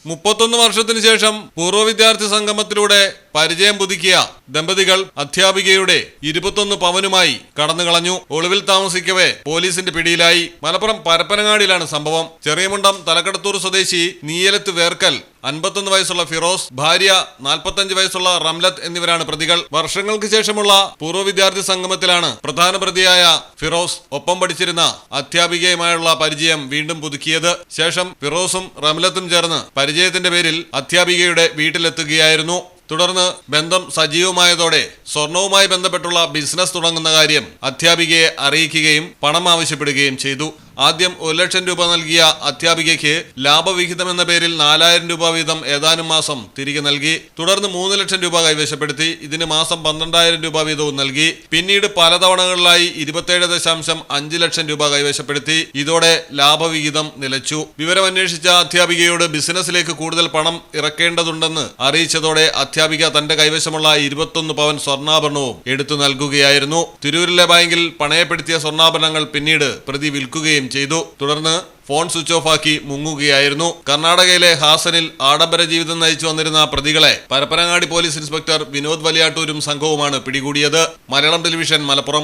31 വർഷത്തിനു ശേഷം പൂർവ്വ വിദ്യാർത്ഥി സംഗമത്തിലൂടെ പരിചയം പുതുക്കിയ ദമ്പതികൾ അധ്യാപികയുടെ 21 പവനുമായി കടന്നുകളഞ്ഞു. ഒളിവിൽ താമസിക്കവേ പോലീസിന്റെ പിടിയിലായി. മലപ്പുറം പരപ്പനങ്ങാടിയിലാണ് സംഭവം. ചെറിയമുണ്ടം തലക്കടത്തൂർ സ്വദേശി നീയലത്ത് വേർക്കൽ 51 വയസ്സുള്ള ഫിറോസ്, ഭാര്യ 45 വയസ്സുള്ള റംലത്ത് എന്നിവരാണ് പ്രതികൾ. വർഷങ്ങൾക്ക് ശേഷമുള്ള പൂർവ്വ വിദ്യാർത്ഥി സംഗമത്തിലാണ് പ്രധാന പ്രതിയായ ഫിറോസ് ഒപ്പം പഠിച്ചിരുന്ന അധ്യാപികയുമായുള്ള പരിചയം വീണ്ടും പുതുക്കിയത്. ശേഷം ഫിറോസും റംലത്തും ചേർന്ന് പരിചയത്തിന്റെ പേരിൽ അധ്യാപികയുടെ വീട്ടിലെത്തുകയായിരുന്നു. തുടർന്ന് ബന്ധം സജീവമായതോടെ സ്വർണവുമായി ബന്ധപ്പെട്ടുള്ള ബിസിനസ് തുടങ്ങുന്ന കാര്യം അധ്യാപികയെ അറിയിക്കുകയും പണം ആവശ്യപ്പെടുകയും ചെയ്തു. ആദ്യം 1 ലക്ഷം രൂപ നൽകിയ അധ്യാപികയ്ക്ക് ലാഭവിഹിതം എന്ന പേരിൽ 4000 രൂപ വീതം ഏതാനും മാസം തിരികെ നൽകി. തുടർന്ന് 3 ലക്ഷം രൂപ കൈവശപ്പെടുത്തി. ഇതിന് മാസം 12000 രൂപ വീതവും നൽകി. പിന്നീട് പല തവണകളിലായി 27.5 ലക്ഷം രൂപ കൈവശപ്പെടുത്തി. ഇതോടെ ലാഭവിഹിതം നിലച്ചു. വിവരമന്വേഷിച്ച അധ്യാപികയോട് ബിസിനസ്സിലേക്ക് കൂടുതൽ പണം ഇറക്കേണ്ടതുണ്ടെന്ന് അറിയിച്ചതോടെ അധ്യാപിക തന്റെ കൈവശമുള്ള 21 പവൻ സ്വർണ്ണാഭരണവും എടുത്തു നൽകുകയായിരുന്നു. തിരൂരിലെ ബാങ്കിൽ പണയപ്പെടുത്തിയ സ്വർണ്ണാഭരണങ്ങൾ പിന്നീട് പ്രതി വിൽക്കുകയും ചെയ്തു. തുടർന്ന് ഫോൺ സ്വിച്ച് ഓഫ് ആക്കി മുങ്ങുകയായിരുന്നു. കർണാടകയിലെ ഹാസനിൽ ആഡംബര ജീവിതം നയിച്ചു വന്നിരുന്ന പ്രതികളെ പരപ്പനങ്ങാടി പോലീസ് ഇൻസ്പെക്ടർ വിനോദ് വലിയാട്ടൂരും സംഘവുമാണ് പിടികൂടിയത്. മലയാളം ടെലിവിഷൻ, മലപ്പുറം.